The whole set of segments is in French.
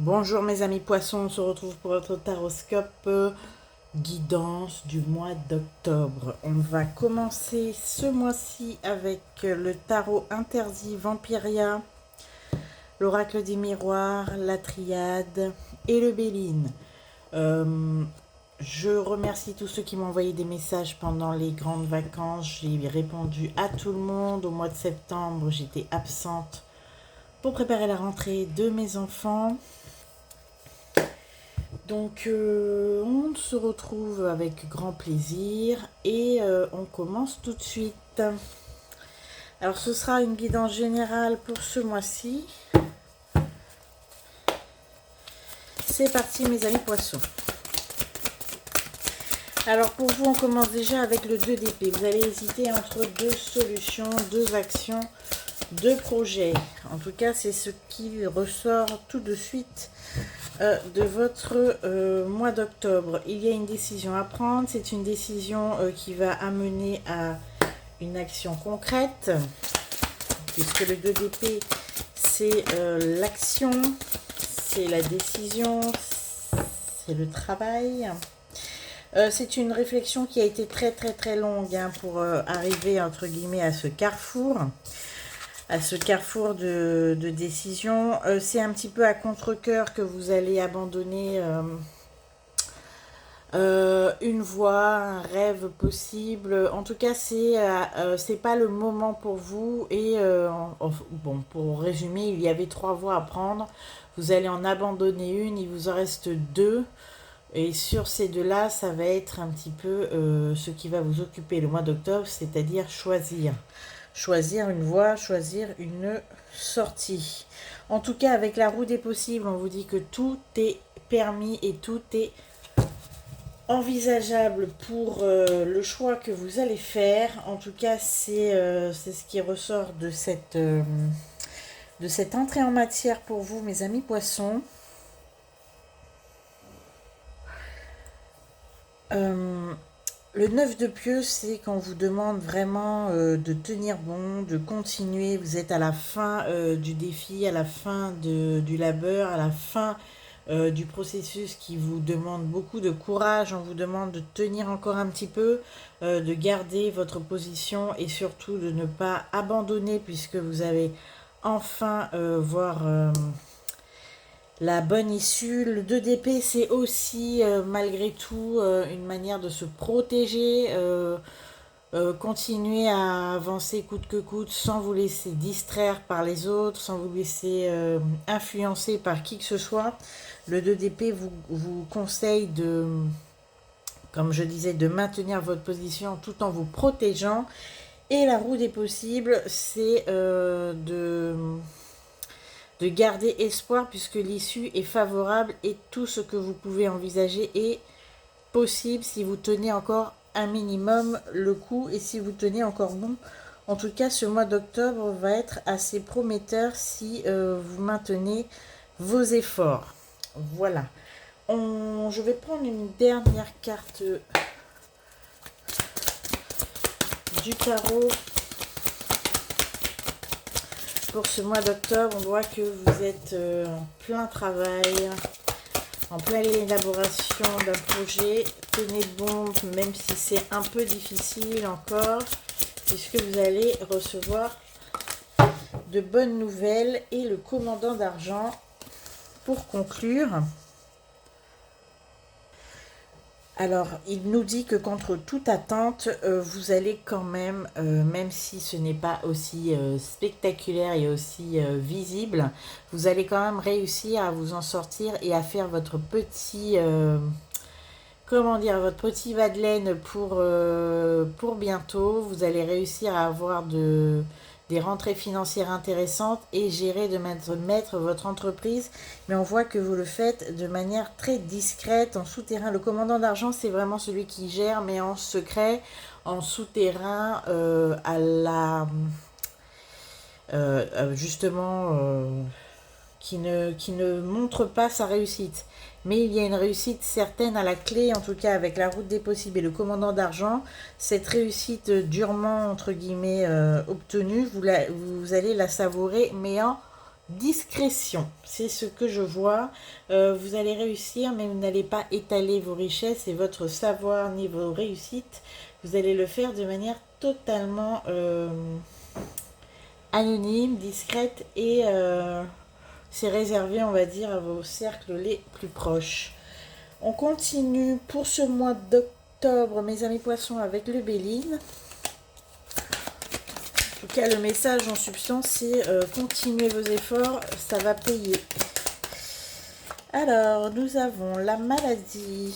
Bonjour mes amis poissons, on se retrouve pour votre taroscope guidance du mois d'octobre. On va commencer ce mois-ci avec le tarot interdit Vampiria, l'oracle des miroirs, la triade et le Béline. Je remercie tous ceux qui m'ont envoyé des messages pendant les grandes vacances. J'ai répondu à tout le monde. Au mois de septembre, j'étais absente pour préparer la rentrée de mes enfants. Donc on se retrouve avec grand plaisir et on commence tout de suite. Alors ce sera une guidance générale pour ce mois-ci. C'est parti mes amis poissons. Alors pour vous, on commence déjà avec le 2 d'épée. Vous allez hésiter entre deux solutions, deux actions, deux projets. En tout cas, c'est ce qui ressort tout de suite de votre mois d'octobre. Il y a une décision à prendre. C'est une décision qui va amener à une action concrète, puisque le 2 d'épée, c'est l'action, c'est la décision, c'est le travail. C'est une réflexion qui a été très longue pour arriver entre guillemets à ce carrefour. De décision. C'est un petit peu à contre-cœur que vous allez abandonner une voie, un rêve possible. En tout cas, c'est pas le moment pour vous. Et bon, pour résumer, il y avait 3 voies à prendre. Vous allez en abandonner une, il vous en reste 2. Et sur ces 2-là, ça va être un petit peu ce qui va vous occuper le mois d'octobre, c'est-à-dire choisir. Choisir une voie, choisir une sortie. En tout cas, avec la roue des possibles, on vous dit que tout est permis et tout est envisageable pour le choix que vous allez faire. En tout cas, c'est ce qui ressort de cette entrée en matière pour vous, mes amis poissons. Le 9 de pieux, c'est qu'on vous demande vraiment de tenir bon, de continuer. Vous êtes à la fin du défi, à la fin du labeur, à la fin du processus qui vous demande beaucoup de courage. On vous demande de tenir encore un petit peu, de garder votre position et surtout de ne pas abandonner puisque vous avez enfin voir la bonne issue. Le 2 d'épée, c'est aussi malgré tout une manière de se protéger, continuer à avancer coûte que coûte sans vous laisser distraire par les autres, sans vous laisser influencer par qui que ce soit. Le 2 d'épée vous conseille de, comme je disais, de maintenir votre position tout en vous protégeant. Et la roue des possibles, c'est de garder espoir puisque l'issue est favorable et tout ce que vous pouvez envisager est possible si vous tenez encore un minimum le coup et si vous tenez encore bon. En tout cas, ce mois d'octobre va être assez prometteur si vous maintenez vos efforts. Voilà. Je vais prendre une dernière carte du tarot. Pour ce mois d'octobre, on voit que vous êtes en plein travail, en pleine élaboration d'un projet. Tenez bon, même si c'est un peu difficile encore, puisque vous allez recevoir de bonnes nouvelles. Et le commandant d'argent, pour conclure. Alors, il nous dit que contre toute attente, vous allez quand même, même si ce n'est pas aussi spectaculaire et aussi visible, vous allez quand même réussir à vous en sortir et à faire votre petit, votre petit vadelaine pour bientôt. Vous allez réussir à avoir des rentrées financières intéressantes et gérer de maître votre entreprise. Mais on voit que vous le faites de manière très discrète, en souterrain. Le commandant d'argent, c'est vraiment celui qui gère, mais en secret, en souterrain, qui ne montre pas sa réussite. Mais il y a une réussite certaine à la clé, en tout cas avec la route des possibles et le commandant d'argent. Cette réussite durement, entre guillemets, obtenue, vous allez la savourer, mais en discrétion, c'est ce que je vois. Vous allez réussir, mais vous n'allez pas étaler vos richesses et votre savoir ni vos réussites. Vous allez le faire de manière totalement anonyme, discrète et c'est réservé, on va dire, à vos cercles les plus proches. On continue pour ce mois d'octobre, mes amis poissons, avec le Béline. En tout cas, le message en substance, c'est continuez vos efforts, ça va payer. Alors, nous avons la maladie,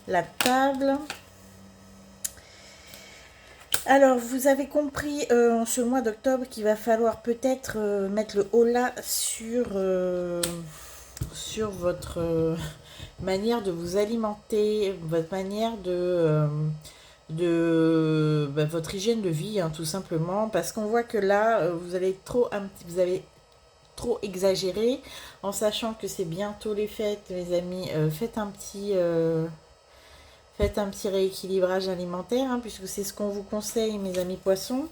la table. Alors, vous avez compris en ce mois d'octobre qu'il va falloir peut-être mettre le holà sur votre manière de vous alimenter, votre manière votre hygiène de vie, hein, tout simplement, parce qu'on voit que là, vous avez trop exagéré, en sachant que c'est bientôt les fêtes, mes amis. Faites un petit rééquilibrage alimentaire, hein, puisque c'est ce qu'on vous conseille, mes amis poissons.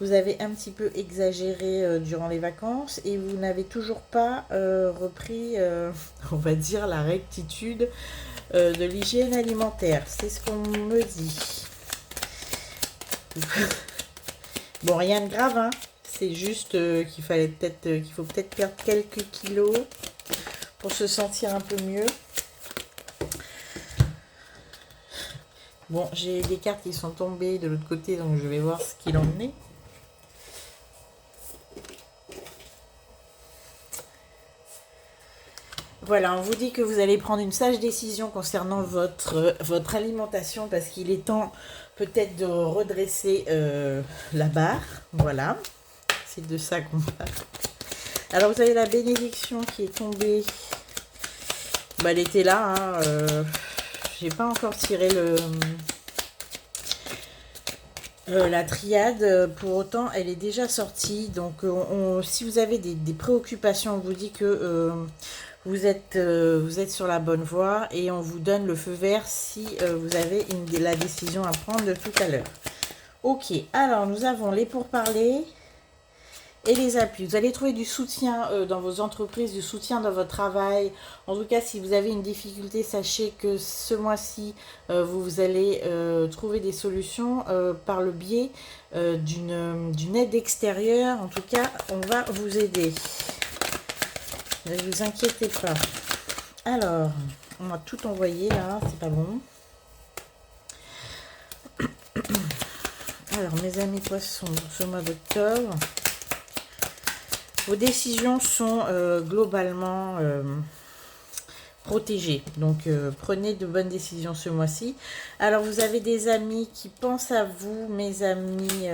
Vous avez un petit peu exagéré durant les vacances et vous n'avez toujours pas repris, on va dire, la rectitude de l'hygiène alimentaire. C'est ce qu'on me dit. Bon, rien de grave, hein. C'est juste qu'il faut peut-être perdre quelques kilos pour se sentir un peu mieux. Bon, j'ai des cartes qui sont tombées de l'autre côté, donc je vais voir ce qu'il en est. Voilà, on vous dit que vous allez prendre une sage décision concernant votre alimentation, parce qu'il est temps peut-être de redresser la barre. Voilà, c'est de ça qu'on parle. Alors, vous avez la bénédiction qui est tombée. Bah, elle était là, hein, j'ai pas encore tiré la triade, pour autant elle est déjà sortie. Donc si vous avez des préoccupations, on vous dit que vous êtes sur la bonne voie et on vous donne le feu vert si vous avez la décision à prendre de tout à l'heure. Ok, alors nous avons les pourparlers et les appuis. Vous allez trouver du soutien dans vos entreprises, du soutien dans votre travail. En tout cas, si vous avez une difficulté, sachez que ce mois-ci, vous allez trouver des solutions par le biais d'une aide extérieure. En tout cas, on va vous aider. Ne vous inquiétez pas. Alors, on a tout envoyé là, c'est pas bon. Alors, mes amis poissons, ce mois d'octobre, vos décisions sont globalement protégées. Donc, prenez de bonnes décisions ce mois-ci. Alors, vous avez des amis qui pensent à vous, mes amis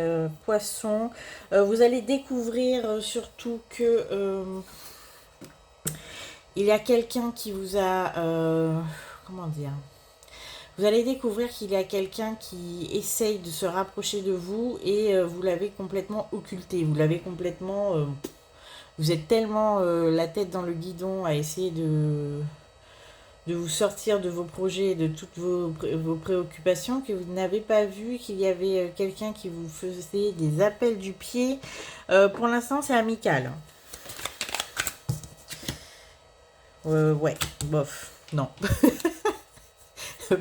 poissons. Vous allez découvrir surtout que il y a quelqu'un qui vous a... comment dire ? Vous allez découvrir qu'il y a quelqu'un qui essaye de se rapprocher de vous et vous l'avez complètement occulté. Vous l'avez complètement... vous êtes tellement la tête dans le guidon à essayer de vous sortir de vos projets, de toutes vos préoccupations, que vous n'avez pas vu qu'il y avait quelqu'un qui vous faisait des appels du pied. Pour l'instant, c'est amical. Ouais, bof, non.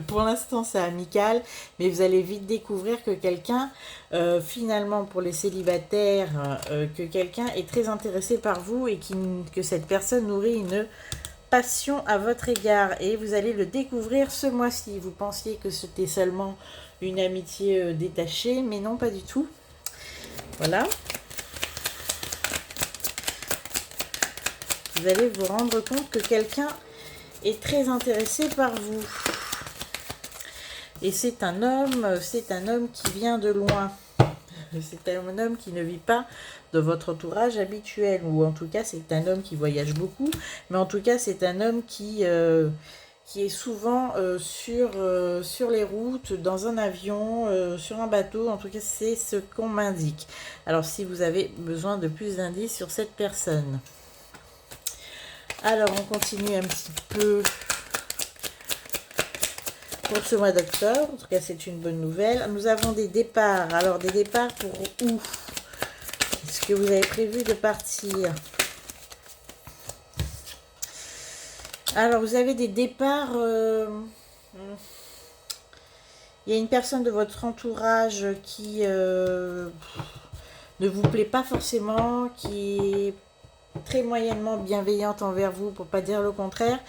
Pour l'instant, c'est amical, mais vous allez vite découvrir que quelqu'un, finalement, pour les célibataires, que quelqu'un est très intéressé par vous et que cette personne nourrit une passion à votre égard. Et vous allez le découvrir ce mois-ci. Vous pensiez que c'était seulement une amitié détachée, mais non, pas du tout. Voilà. Vous allez vous rendre compte que quelqu'un est très intéressé par vous. Et c'est un homme qui vient de loin. C'est un homme qui ne vit pas de votre entourage habituel. Ou en tout cas, c'est un homme qui voyage beaucoup. Mais en tout cas, c'est un homme qui est souvent sur les routes, dans un avion, sur un bateau. En tout cas, c'est ce qu'on m'indique. Alors, si vous avez besoin de plus d'indices sur cette personne. Alors, on continue un petit peu pour ce mois d'octobre. En tout cas, c'est une bonne nouvelle. Nous avons des départs. Alors, des départs pour où? Est-ce que vous avez prévu de partir? Alors, vous avez des départs... il y a une personne de votre entourage qui ne vous plaît pas forcément, qui est très moyennement bienveillante envers vous, pour pas dire le contraire,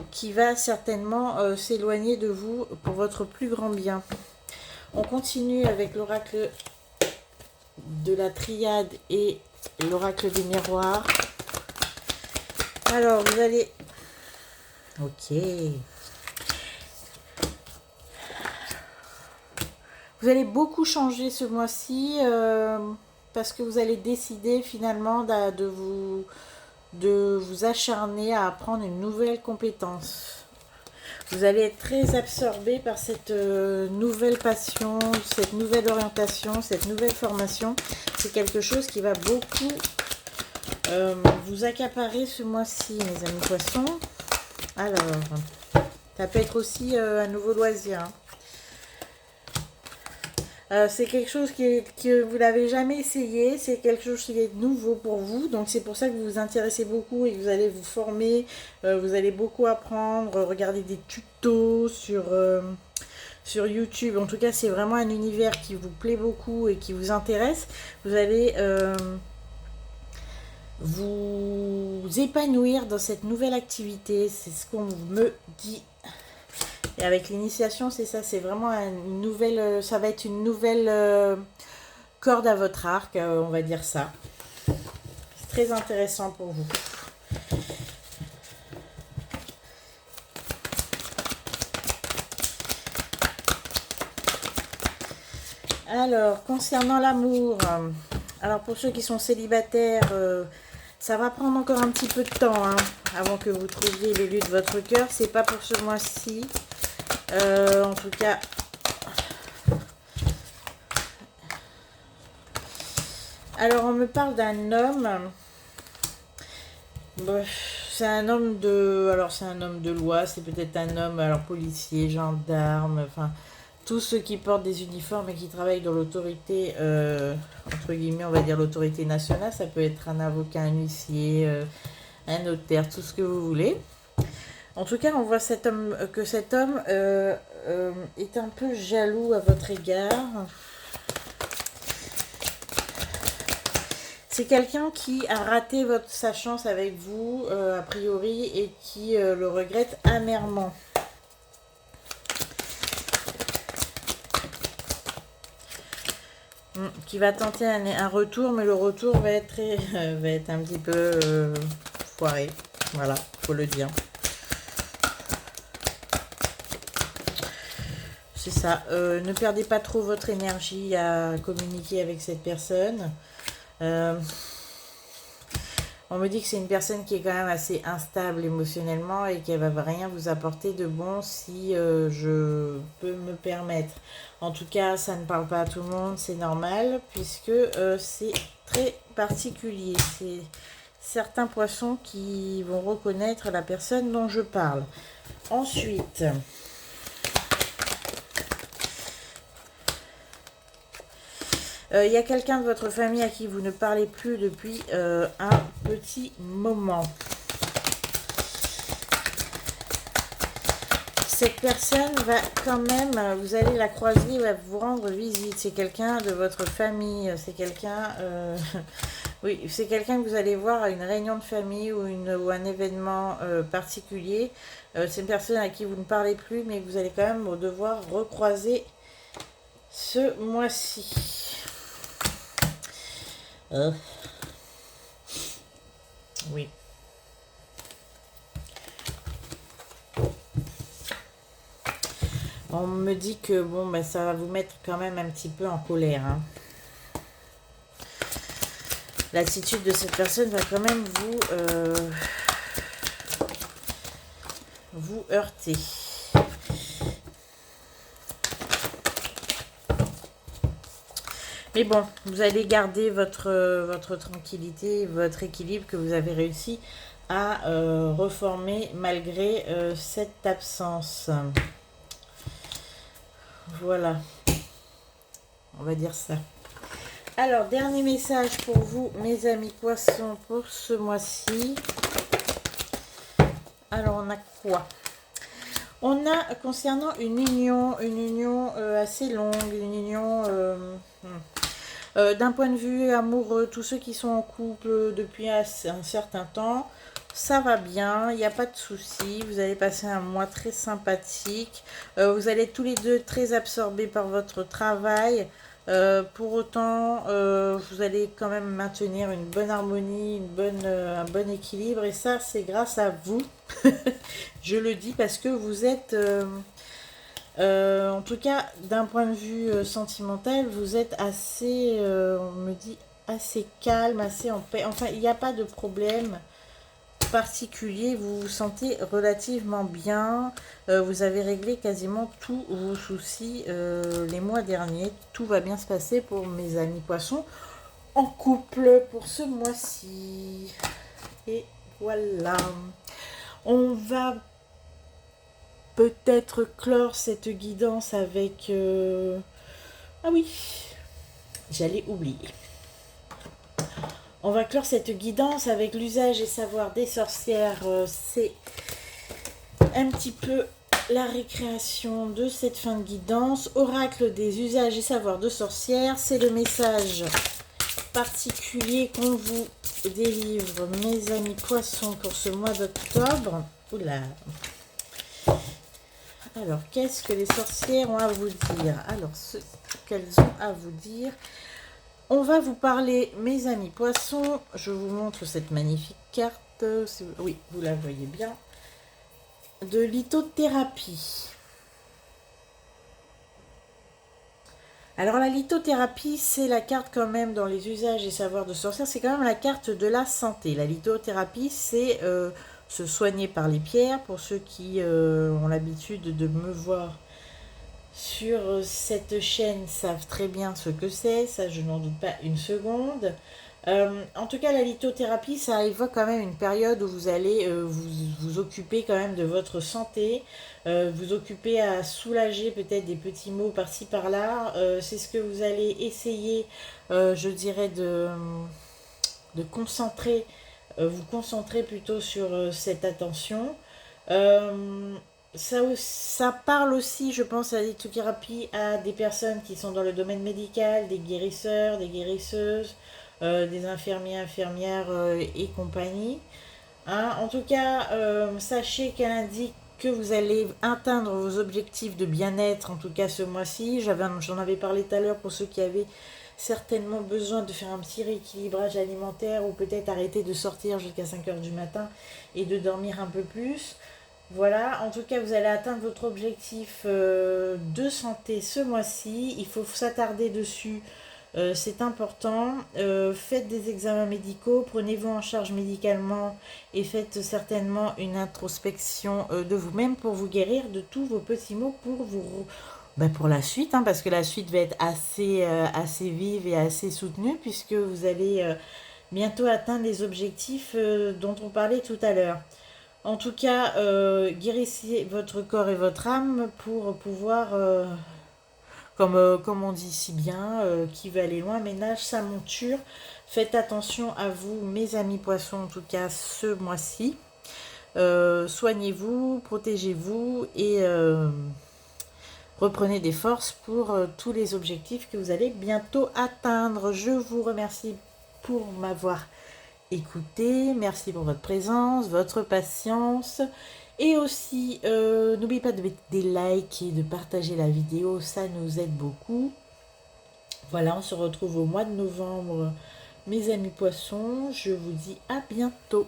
qui va certainement s'éloigner de vous pour votre plus grand bien. On continue avec l'oracle de la triade et l'oracle des miroirs. Alors, vous allez... Ok. Vous allez beaucoup changer ce mois-ci parce que vous allez décider finalement de vous acharner à apprendre une nouvelle compétence. Vous allez être très absorbé par cette nouvelle passion, cette nouvelle orientation, cette nouvelle formation. C'est quelque chose qui va beaucoup vous accaparer ce mois-ci, mes amis poissons. Alors, ça peut être aussi un nouveau loisir. C'est quelque chose que vous n'avez jamais essayé, c'est quelque chose qui est nouveau pour vous, donc c'est pour ça que vous vous intéressez beaucoup et que vous allez vous former, vous allez beaucoup apprendre, regarder des tutos sur YouTube. En tout cas, c'est vraiment un univers qui vous plaît beaucoup et qui vous intéresse. Vous allez vous épanouir dans cette nouvelle activité, c'est ce qu'on me dit. Et avec l'initiation, c'est ça, c'est vraiment une nouvelle, ça va être une nouvelle corde à votre arc, on va dire ça. C'est très intéressant pour vous. Alors, concernant l'amour, alors pour ceux qui sont célibataires, ça va prendre encore un petit peu de temps avant que vous trouviez l'élu de votre cœur. C'est pas pour ce mois-ci. En tout cas, alors on me parle d'un homme. C'est un homme de, alors c'est un homme de loi, c'est peut-être un homme, alors policier, gendarme, enfin tous ceux qui portent des uniformes et qui travaillent dans l'autorité, entre guillemets, on va dire l'autorité nationale. Ça peut être un avocat, un huissier, un notaire, tout ce que vous voulez. En tout cas, on voit cet homme, que cet homme est un peu jaloux à votre égard. C'est quelqu'un qui a raté sa chance avec vous, a priori, et qui le regrette amèrement. Qui va tenter un retour, mais le retour va être un petit peu foiré. Voilà, faut le dire. C'est ça. Ne perdez pas trop votre énergie à communiquer avec cette personne. On me dit que c'est une personne qui est quand même assez instable émotionnellement et qu'elle va rien vous apporter de bon si je peux me permettre. En tout cas, ça ne parle pas à tout le monde, c'est normal puisque c'est très particulier. C'est certains poissons qui vont reconnaître la personne dont je parle. Ensuite... il y a quelqu'un de votre famille à qui vous ne parlez plus depuis un petit moment. Cette personne va quand même, vous allez la croiser, va vous rendre visite. C'est quelqu'un de votre famille, c'est quelqu'un, oui, c'est quelqu'un que vous allez voir à une réunion de famille ou un événement particulier. C'est une personne à qui vous ne parlez plus, mais que vous allez quand même devoir recroiser ce mois-ci. Oui. On me dit que bon, ben, ça va vous mettre quand même un petit peu en colère. L'attitude de cette personne va quand même vous heurter. Mais bon, vous allez garder votre tranquillité, votre équilibre que vous avez réussi à reformer malgré cette absence. Voilà, on va dire ça. Alors, dernier message pour vous, mes amis poissons, pour ce mois-ci. Alors, on a quoi? On a, concernant une union assez longue, une union d'un point de vue amoureux, tous ceux qui sont en couple depuis un certain temps, ça va bien, il n'y a pas de souci, vous allez passer un mois très sympathique, vous allez être tous les deux très absorbés par votre travail. Pour autant, vous allez quand même maintenir une bonne harmonie, un bon équilibre, et ça, c'est grâce à vous. Je le dis parce que vous êtes, en tout cas, d'un point de vue sentimental, vous êtes assez, on me dit, assez calme, assez en paix. Enfin, il n'y a pas de problème particulier, vous vous sentez relativement bien, vous avez réglé quasiment tous vos soucis les mois derniers, tout va bien se passer pour mes amis poissons en couple pour ce mois-ci. Et voilà, on va peut-être clore cette guidance avec... Ah oui, j'allais oublier. On va clore cette guidance avec l'usage et savoir des sorcières. C'est un petit peu la récréation de cette fin de guidance. Oracle des usages et savoirs de sorcières. C'est le message particulier qu'on vous délivre, mes amis poissons, pour ce mois d'octobre. Oula. Alors, qu'est-ce que les sorcières ont à vous dire? Alors, ce qu'elles ont à vous dire... On va vous parler, mes amis poissons, je vous montre cette magnifique carte, oui, vous la voyez bien, de lithothérapie. Alors la lithothérapie, c'est la carte quand même dans les usages et savoirs de sorcière, c'est quand même la carte de la santé. La lithothérapie, c'est se soigner par les pierres, pour ceux qui ont l'habitude de me voir sur cette chaîne savent très bien ce que c'est, ça je n'en doute pas une seconde. En tout cas, la lithothérapie, ça évoque quand même une période où vous allez vous occuper quand même de votre santé, vous occuper à soulager peut-être des petits maux par-ci par-là. C'est ce que vous allez essayer, je dirais, de concentrer, vous concentrer plutôt sur cette attention. Ça parle aussi, je pense, à la lithothérapie à des personnes qui sont dans le domaine médical, des guérisseurs, des guérisseuses, des infirmiers, infirmières et compagnie. Hein, en tout cas, sachez qu'elle indique que vous allez atteindre vos objectifs de bien-être, en tout cas ce mois-ci. J'en avais parlé tout à l'heure pour ceux qui avaient certainement besoin de faire un petit rééquilibrage alimentaire ou peut-être arrêter de sortir jusqu'à 5 heures du matin et de dormir un peu plus. Voilà, en tout cas, vous allez atteindre votre objectif de santé ce mois-ci. Il faut s'attarder dessus, c'est important. Faites des examens médicaux, prenez-vous en charge médicalement et faites certainement une introspection de vous-même pour vous guérir de tous vos petits maux pour la suite, hein, parce que la suite va être assez vive et assez soutenue puisque vous allez bientôt atteindre les objectifs dont on parlait tout à l'heure. En tout cas, guérissez votre corps et votre âme pour pouvoir, comme on dit si bien, qui veut aller loin ménage sa monture. Faites attention à vous, mes amis poissons, en tout cas ce mois-ci. Soignez-vous, protégez-vous et reprenez des forces pour tous les objectifs que vous allez bientôt atteindre. Je vous remercie pour m'avoir écoutez, merci pour votre présence, votre patience et aussi n'oubliez pas de mettre des likes et de partager la vidéo, ça nous aide beaucoup. Voilà, on se retrouve au mois de novembre, mes amis poissons, je vous dis à bientôt.